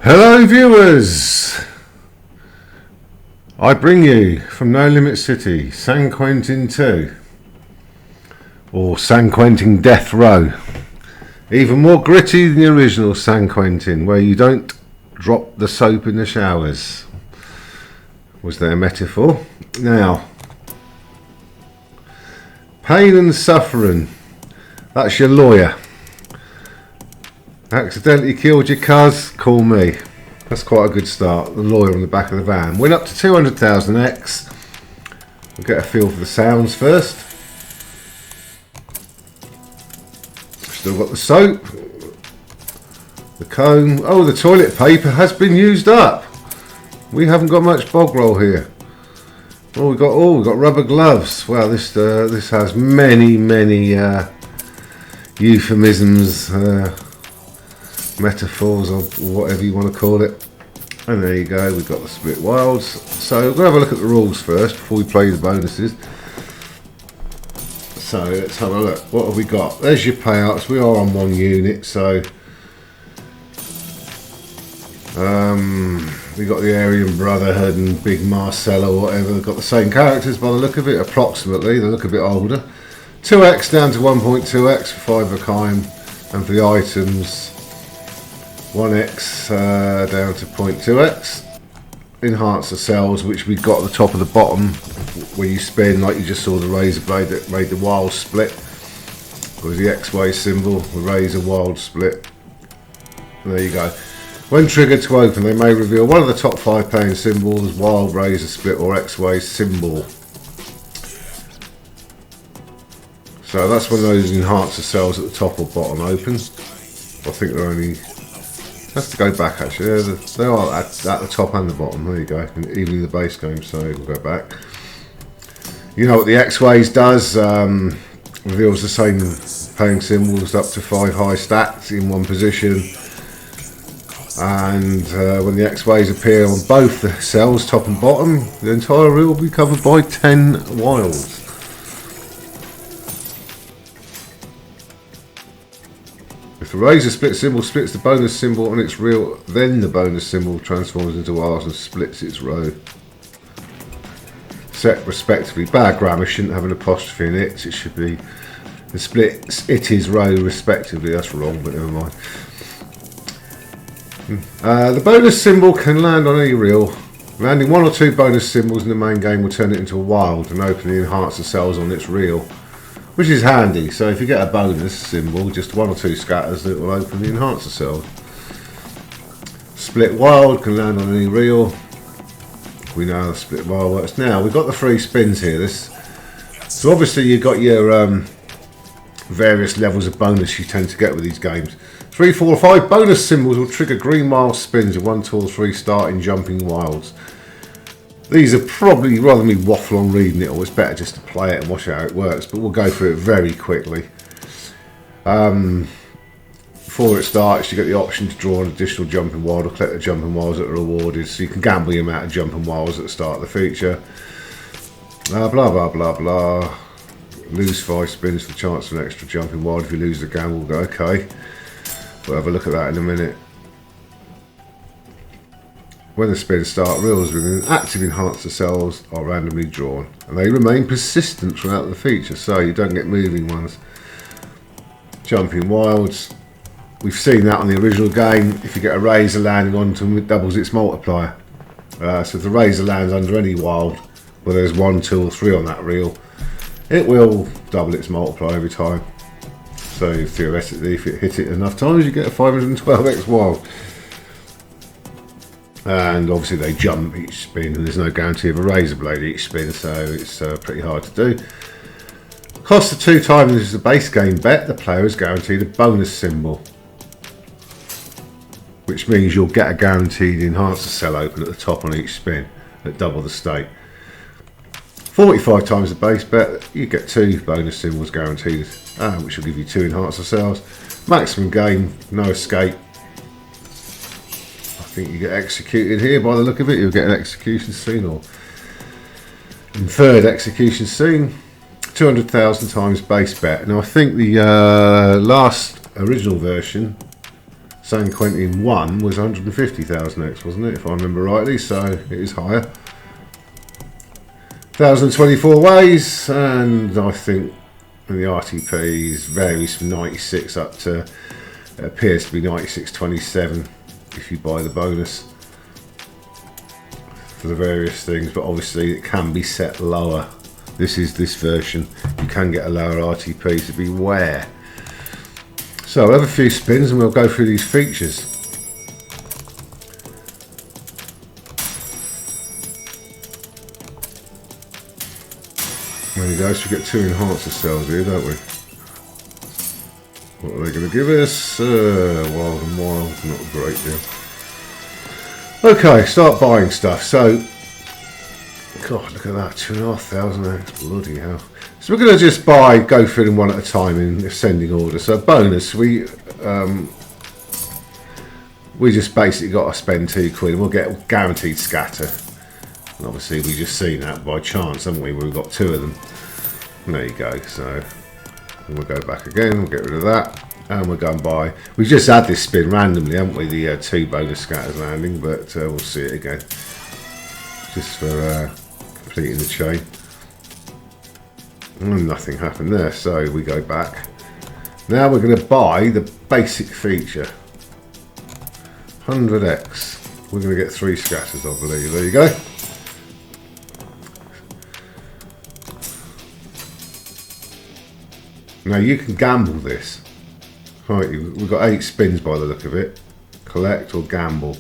Hello viewers! I bring you from Nolimit City, San Quentin 2, or San Quentin Death Row. Even more gritty than the original San Quentin, where you don't drop the soap in the showers. Was their metaphor. Now, pain and suffering, that's your lawyer. Accidentally killed your cuz, call me. That's quite a good start. The lawyer on the back of the van. Went up to 200,000 X. We'll get a feel for the sounds first. Still got the soap, the comb. Oh, the toilet paper has been used up. We haven't got much bog roll here. Oh, we got rubber gloves. Wow, this has many euphemisms. Metaphors or whatever you want to call it. And there you go, we've got the split wilds. So we're going to have a look at the rules first before we play the bonuses. So let's have a look. What have we got? There's your payouts. We are on one unit, so we got the Aryan Brotherhood and Big Marcella, whatever. They've got the same characters by the look of it, approximately. They look a bit older. 2x down to 1.2x for 5 of a kind, and for the items 1x down to 0.2x. Enhance the cells, which we got at the top of the bottom where you spin, like you just saw the razor blade that made the wild split. Was the X-way symbol, the razor wild split. And there you go. When triggered to open, they may reveal one of the top 5 pain symbols, wild, razor split or X-way symbol. So that's when those enhancer cells at the top or bottom open. I think they're only... Has to go back actually. They are at the top and the bottom. There you go. And even the base game, so we'll go back. You know what the X-Ways does? Reveals the same pain symbols up to 5 high stacks in one position. And when the X-Ways appear on both the cells, top and bottom, the entire reel will be covered by 10 wilds. If the razor split symbol splits the bonus symbol on its reel, then the bonus symbol transforms into wilds and splits its row. Set respectively. Bad grammar, shouldn't have an apostrophe in it. It should be the splits it is row respectively. That's wrong, but never mind. The bonus symbol can land on any reel. Landing 1 or 2 bonus symbols in the main game will turn it into a wild and open the enhancer cells on its reel, which is handy. So if you get a bonus symbol, just 1 or 2 scatters, it will open the enhancer cell. Split wild can land on any reel. We know how the split wild works. Now we've got the 3 spins here. So obviously you've got your various levels of bonus you tend to get with these games. 3, 4, 5 bonus symbols will trigger green wild spins in 1, 2 or 3 starting jumping wilds. These are probably, rather than me waffle on reading it, or it's better just to play it and watch how it works, but we'll go through it very quickly. Before it starts, you get the option to draw an additional jumping wild or collect the jumping wilds that are awarded, so you can gamble the amount of jumping wilds at the start of the feature. Blah blah blah blah. Lose 5 spins for the chance of an extra jumping wild. If you lose the gamble, go okay. We'll have a look at that in a minute. When the spins start, reels with active enhancer cells are randomly drawn, and they remain persistent throughout the feature, so you don't get moving ones. Jumping wilds, we've seen that on the original game. If you get a razor landing onto them, it doubles its multiplier. So if the razor lands under any wild, where there's 1, 2 or 3 on that reel, it will double its multiplier every time. So theoretically, if it hit it enough times, you get a 512x wild. And obviously they jump each spin, and there's no guarantee of a razor blade each spin, so it's pretty hard to do. Cost of 2 times is the base game bet. The player is guaranteed a bonus symbol, which means you'll get a guaranteed enhancer cell open at the top on each spin at double the stake. 45 times the base bet, you get 2 bonus symbols guaranteed, which will give you 2 enhancer cells. Maximum game, no escape. I think you get executed here by the look of it. You'll get an execution scene, or inferred execution scene. 200,000 times base bet. Now I think the last original version San Quentin 1 was 150,000x, wasn't it, if I remember rightly, so it is higher. 1,024 ways, and I think the RTPs varies from 96 up to, it appears to be 96.27 if you buy the bonus for the various things, but obviously it can be set lower. This is this version, you can get a lower RTP, so beware. So we'll have a few spins and we'll go through these features. There you go, so we get 2 enhancer cells here, don't we? What are they going to give us? Wild and wild, not a great deal. Okay, start buying stuff. So, God, look at that, 2,500, bloody hell. So we're going to just go through them one at a time in ascending order. So bonus, we just basically got to spend £2 and we'll get guaranteed scatter. And obviously we just seen that by chance, haven't we? We've got 2 of them. And there you go. So we'll go back again, we'll get rid of that. And we'll go and buy. We just had this spin randomly, haven't we? The 2 bonus scatters landing, but we'll see it again. Just for completing the chain. And nothing happened there, so we go back. Now we're going to buy the basic feature. 100x. We're going to get 3 scatters, I believe. There you go. Now you can gamble this. Right, we've got 8 spins by the look of it. Collect or gamble.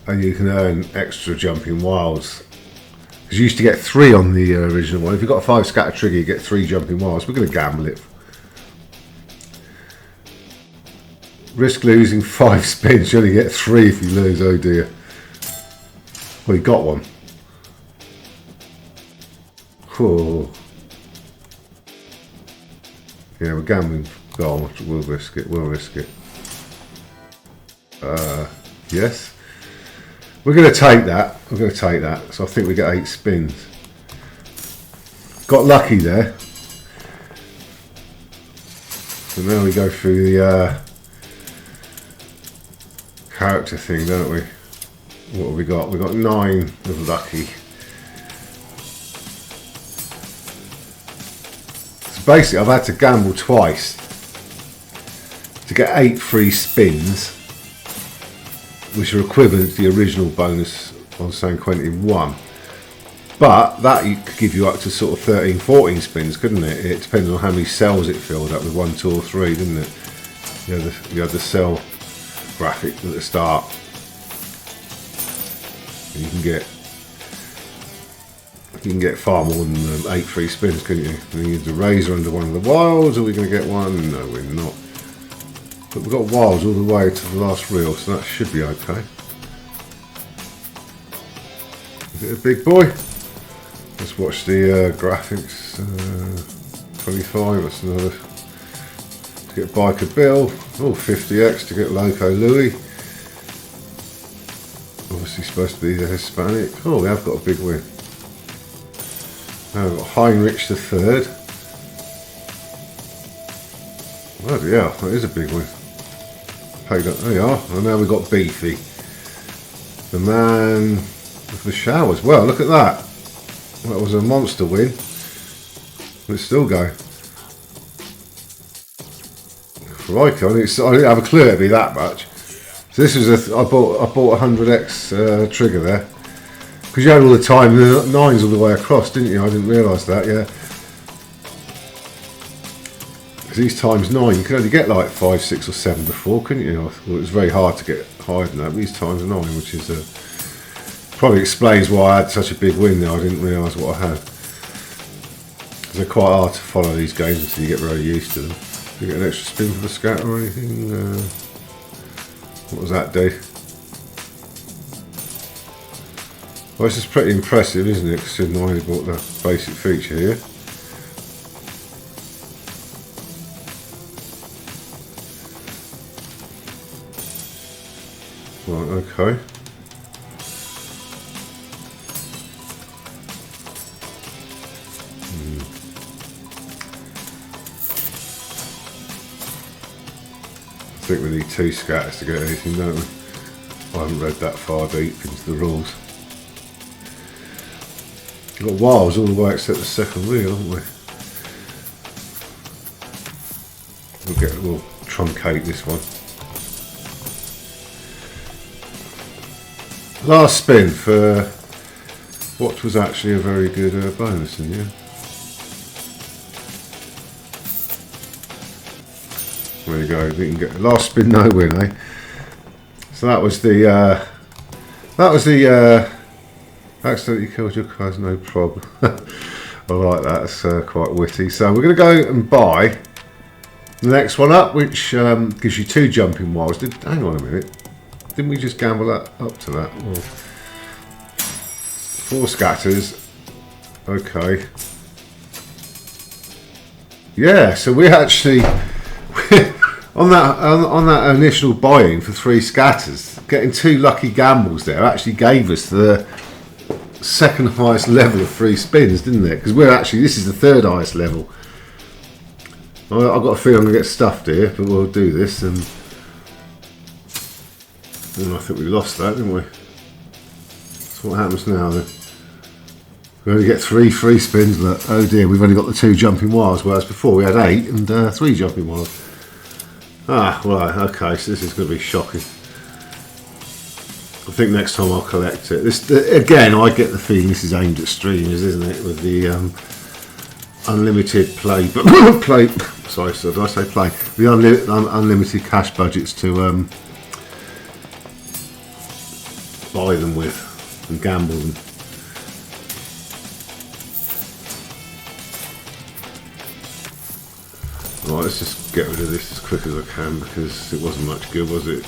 And you can earn extra jumping wilds. Because you used to get 3 on the original one. If you've got a 5 scatter trigger, you get 3 jumping wilds. We're going to gamble it. Risk losing 5 spins. You only get 3 if you lose. Oh dear. Well, you got one. Oh. Yeah, we're gambling. Go on, we'll risk it. We'll risk it. Yes. We're going to take that. We're going to take that. So I think we get 8 spins. Got lucky there. So now we go through the character thing, don't we? What have we got? We've got 9 of lucky. So basically I've had to gamble twice to get 8 free spins, which are equivalent to the original bonus on San Quentin 1. But that could give you up to sort of 13, 14 spins, couldn't it? It depends on how many cells it filled up with, 1, 2 or 3, didn't it? You had the cell graphic at the start. And you can get far more than 8 free spins, couldn't you? And you need the razor under one of the wilds. Are we going to get one? No, we're not. But we've got wilds all the way to the last reel, so that should be okay. Is it a big boy? Let's watch the graphics. 25, that's another. To get Biker Bill. Oh, 50x to get Loco Louie. Obviously supposed to be the Hispanic. Oh, we have got a big win. Now we've got Heinrich the Third. Bloody hell, that is a big win. Paid up, there you are. And now we've got Beefy. The man with the showers. Well, look at that. That was a monster win. Let's still go. Crikey, I didn't have a clue it'd be that much. So this was I bought a 100x trigger there. Because you had all the time, the 9s all the way across, didn't you? I didn't realise that, yeah. Because these times 9, you could only get like 5, 6 or 7 before, couldn't you? I thought it was very hard to get higher than that. But these times 9, which is probably explains why I had such a big win there. I didn't realise what I had. Because they're quite hard to follow these games until you get very used to them. Do you get an extra spin for the scatter or anything? What does that do? Well, this is pretty impressive, isn't it? Considering I only bought the basic feature here. Right, okay. think we need 2 scatters to get anything, don't we? I haven't read that far deep into the rules. We've got wilds all the way except the second wheel, haven't we? We'll truncate this one. Last spin for what was actually a very good bonus in here. There you go. We can get last spin, no win, eh? So that was the accidentally killed your cards, no problem. I like that. It's quite witty. So we're going to go and buy the next one up, which gives you 2 jumping wilds. Hang on a minute. Didn't we just gamble that up to that? Well, 4 scatters. Okay. Yeah, so we actually on that initial buying for 3 scatters, getting 2 lucky gambles there actually gave us the second highest level of free spins, didn't it? Because this is the 3rd highest level. I've got a feeling I'm going to get stuffed here, but we'll do this. And I think we lost that, didn't we? So what happens now then? We only get 3 free spins. Look, oh dear, we've only got the 2 jumping wilds, whereas before we had 8 and 3 jumping wilds. Ah, right, okay, so this is going to be shocking. I think next time I'll collect it. Again, I get the feeling this is aimed at streamers, isn't it? With the unlimited play. Sorry, so did I say play? The unlimited cash budgets to buy them with and gamble them. Right, let's just get rid of this as quick as I can because it wasn't much good, was it?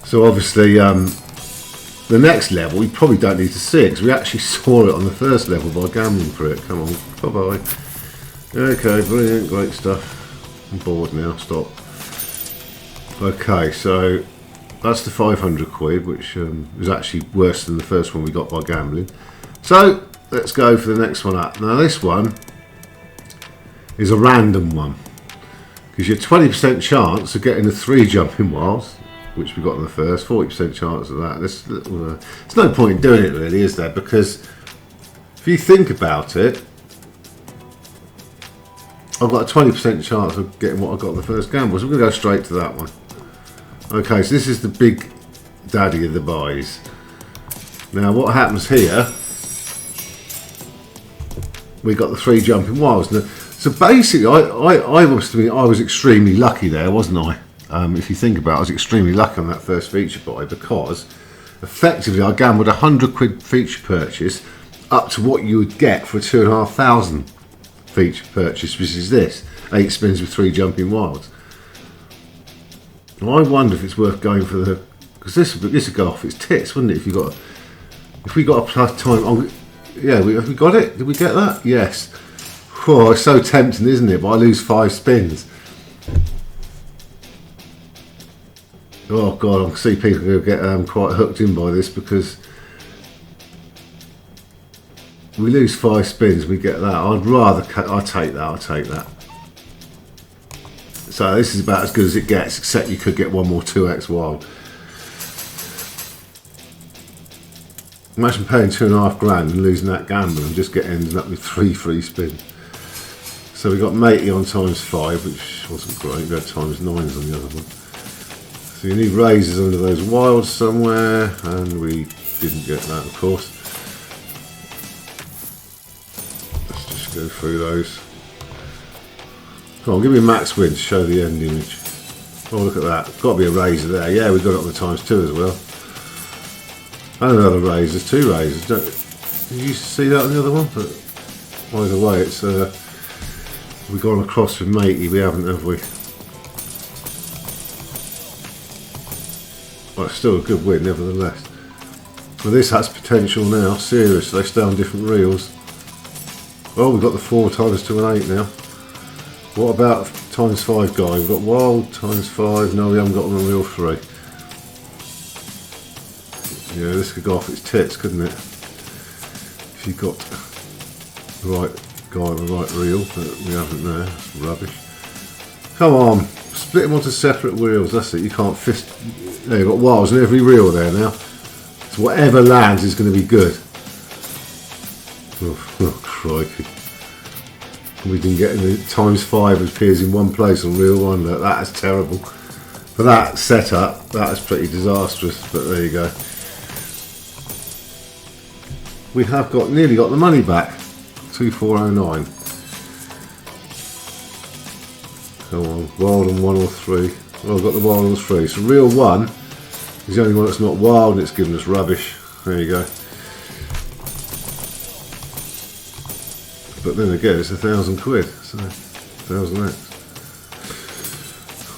So obviously the next level we probably don't need to see it because we actually saw it on the first level by gambling for it. Come on, bye-bye. Okay, brilliant, great stuff. I'm bored now, stop. Okay, so that's the 500 quid, which was actually worse than the first one we got by gambling. So let's go for the next one up. Now this one is a random one because you're 20% chance of getting the 3 jumping wilds, which we got in the first, 40% chance of that. There's no point in doing it really, is there? Because if you think about it, I've got a 20% chance of getting what I got in the first gamble, so we're going to go straight to that one. Okay, so this is the big daddy of the buys. Now what happens here, we got the 3 jumping wilds. Now, so basically I was extremely lucky there, wasn't I? If you think about it, I was extremely lucky on that first feature buy because effectively I gambled 100 quid feature purchase up to what you would get for a 2,500 feature purchase, which is this 8 spins with 3 jumping wilds. And I wonder if it's worth going for the, because this would go off its tits, wouldn't it? If we got a plus time on, yeah, have we got it? Did we get that? Yes. Oh, it's so tempting, isn't it? But I lose 5 spins. Oh god, I can see people are going to get quite hooked in by this because we lose 5 spins, we get that. I'll take that. So this is about as good as it gets, except you could get one more 2x wild. Imagine paying 2.5 grand and losing that gamble and just ending up with 3 free spins. So we got matey on ×5, which wasn't great. We had ×9s on the other one. So you need raises under those wilds somewhere, and we didn't get that, of course. Let's just go through those. Come on, give me a max win to show the end image. Oh, look at that. Got to be a raiser there. Yeah, we got it on the ×2 as well. And another raise. There's 2 raises. Did you see that on the other one? But either way, it's we've gone across with matey. We haven't, have we? Well, it's still a good win, nevertheless. Well, this has potential now. Seriously, they stay on different reels. Oh, we've got the 4 ×2 and 8 now. What about ×5 guy? We've got wild ×5. No, we haven't got on reel 3. Yeah, this could go off its tits, couldn't it? If you got the right guy on the right reel, but we haven't there. That's rubbish. Come on, split them onto separate reels. That's it. You can't fist. There, you've got wilds in every reel there now. So whatever lands is going to be good. Oh crikey. We didn't get any ×5 appears in one place on reel 1. Look, that is terrible. For that setup, that is pretty disastrous, but there you go. We have nearly got the money back. 2409. Come on, wild on 1 or 3. Well, I've got the wild on 3. So reel 1 is the only one that's not wild and it's giving us rubbish. There you go. But then again, it's £1,000 quid, so 1000x.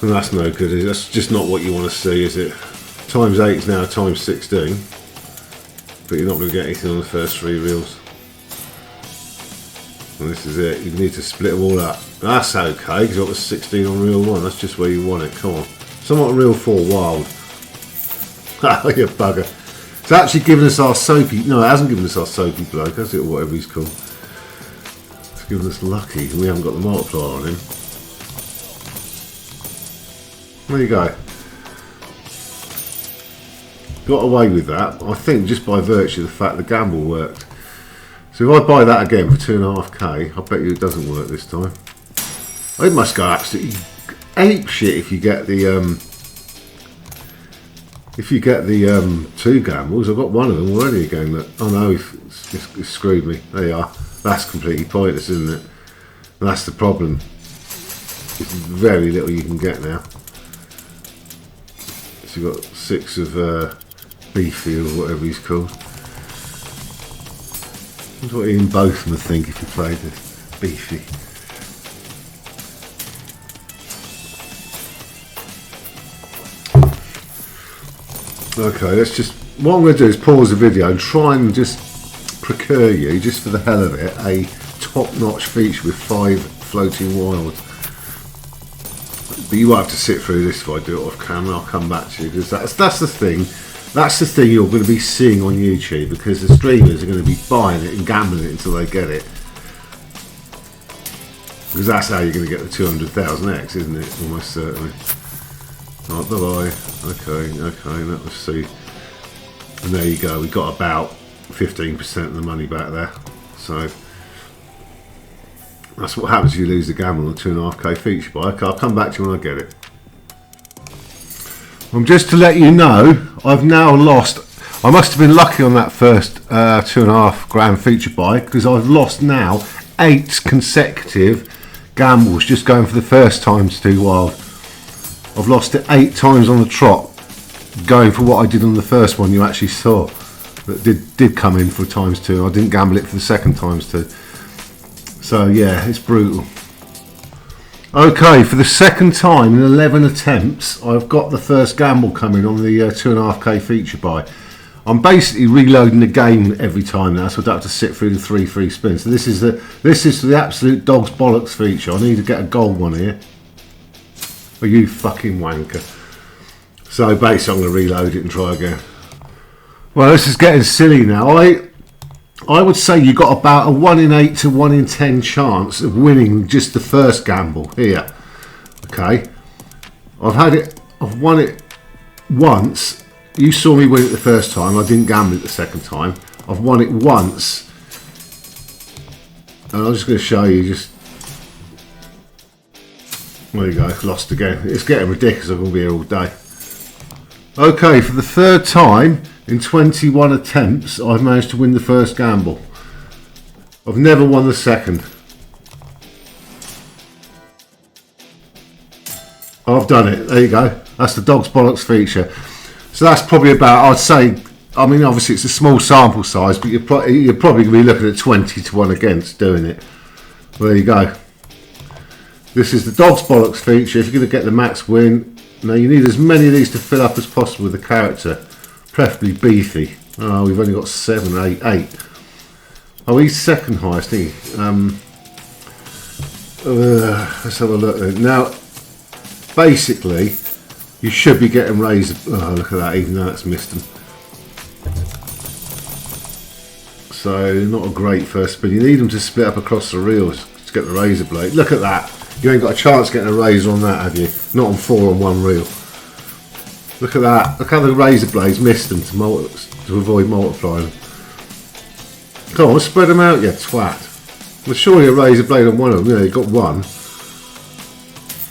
And that's no good, is it? That's just not what you want to see, is it? ×8 is now ×16, but you're not going to get anything on the first 3 reels. And this is it, you need to split them all up. That's okay, because you've got the 16 on reel 1, that's just where you want it, come on. Somewhat on reel 4, wild. Oh, you bugger. It's actually given us our soapy, no, it hasn't given us our soapy bloke, has it, or whatever he's called. Given us lucky, we haven't got the multiplier on him. There you go. Got away with that, I think, just by virtue of the fact the gamble worked. So if I buy that again for 2.5k, I bet you it doesn't work this time. It must go absolutely ape shit if you get the 2 gambles. I've got one of them already again. That, oh no, it's screwed me. There you are. That's completely pointless, isn't it? And that's the problem. There's very little you can get now. So you've got 6 of Beefy or whatever he's called. That's what Ian Botham would think if he played this. Beefy. Okay, let's just... What I'm going to do is pause the video and try and just procure you, just for the hell of it, a top-notch feature with 5 floating wilds. But you won't have to sit through this if I do it off camera. I'll come back to you, because that's the thing. That's the thing you're going to be seeing on YouTube, because the streamers are going to be buying it and gambling it until they get it. Because that's how you're going to get the 200,000x, isn't it? Almost certainly. Right, bye-bye. Okay, let's see. And there you go. We got about 15% of the money back there. So that's what happens if you lose the gamble on the 2.5k feature buy. Okay, I'll come back to you when I get it. Just to let you know, I've now lost. I must have been lucky on that first 2.5 grand feature buy, because I've lost now 8 consecutive gambles just going for the first time to do wild. I've lost it 8 times on the trot, going for what I did on the first one you actually saw. That did come in for ×2. I didn't gamble it for the second ×2. So yeah, it's brutal. Okay, for the second time in 11 attempts, I've got the first gamble coming on the 2.5k feature buy. I'm basically reloading the game every time now, so I don't have to sit through the 3 free spins. So this is the absolute dog's bollocks feature. I need to get a gold one here. Oh, you fucking wanker. So basically I'm going to reload it and try again. Well, this is getting silly now. I would say you got about a 1 in 8 to 1 in 10 chance of winning just the first gamble here. Okay, I've won it once. You saw me win it the first time. I didn't gamble it the second time. I've won it once, and I'm just going to show you. Just there you go. Lost again. It's getting ridiculous. I'm going to be here all day. Okay, for the third time in 21 attempts, I've managed to win the first gamble. I've never won the second. I've done it. There you go. That's the dog's bollocks feature. So that's probably about, I'd say, I mean, obviously it's a small sample size, but you're probably going to be looking at 20 to 1 against doing it. Well, there you go. This is the dog's bollocks feature. If you're going to get the max win, now you need as many of these to fill up as possible with the character. Preferably Beefy. Oh, we've only got 7, 8, 8. Oh, he's second highest, isn't he? Let's have a look then. Now, basically, you should be getting razor. Oh, look at that, even though that's missed them. So, not a great first spin. You need them to split up across the reels to get the razor blade. Look at that. You ain't got a chance getting a razor on that, have you? Not on 4 on 1 reel. Look at that. Look how the razor blades missed them to avoid multiplying. Come on, spread them out, you twat. Well, surely a razor blade on one of them. Yeah, you got one.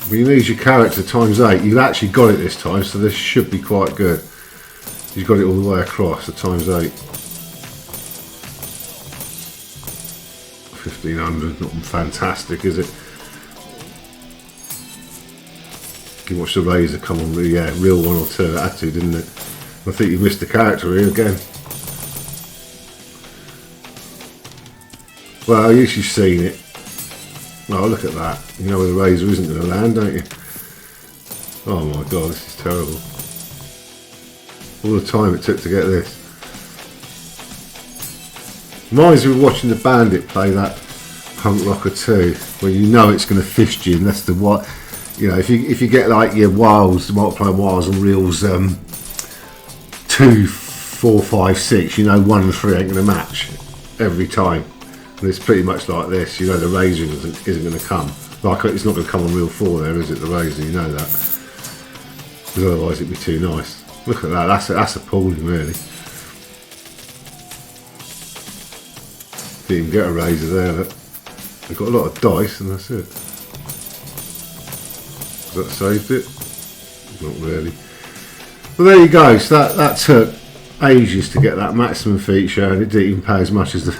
But you use your character times 8. You've actually got it this time, so this should be quite good. You've got it all the way across, so times 8. 1500, not fantastic, is it? You watch the razor come on, yeah, real 1 or 2, it had to, didn't it? I think you missed the character here again. Well, at least you've seen it. Oh, look at that. You know where the razor isn't going to land, don't you? Oh my god, this is terrible. All the time it took to get this. Reminds me of watching the Bandit play that Punk Rocker 2, where you know it's going to fist you, and that's the what. You know, if you get like your wilds, multiplying wilds on reels 2, 4, 5, 6, you know 1 and 3 ain't going to match every time. And it's pretty much like this. You know the razor isn't going to come. Like it's not going to come on reel 4 there, is it? The razor, you know that. Because otherwise it'd be too nice. Look at that. That's appalling, really. Didn't even get a razor there. Look. They've got a lot of dice, and that's it. That saved it? Not really. Well, there you go. So that took ages to get that maximum feature, and it didn't even pay as much as the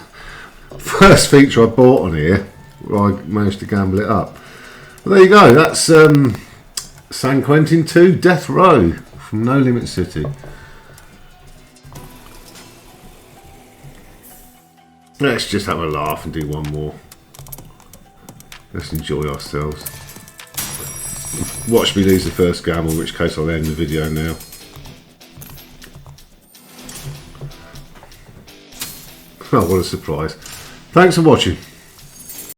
first feature I bought on here, where I managed to gamble it up. Well, there you go. That's San Quentin 2 Death Row from Nolimit City. Let's just have a laugh and do one more. Let's enjoy ourselves. Watch me lose the first gamble, in which case I'll end the video now. Oh, what a surprise. Thanks for watching.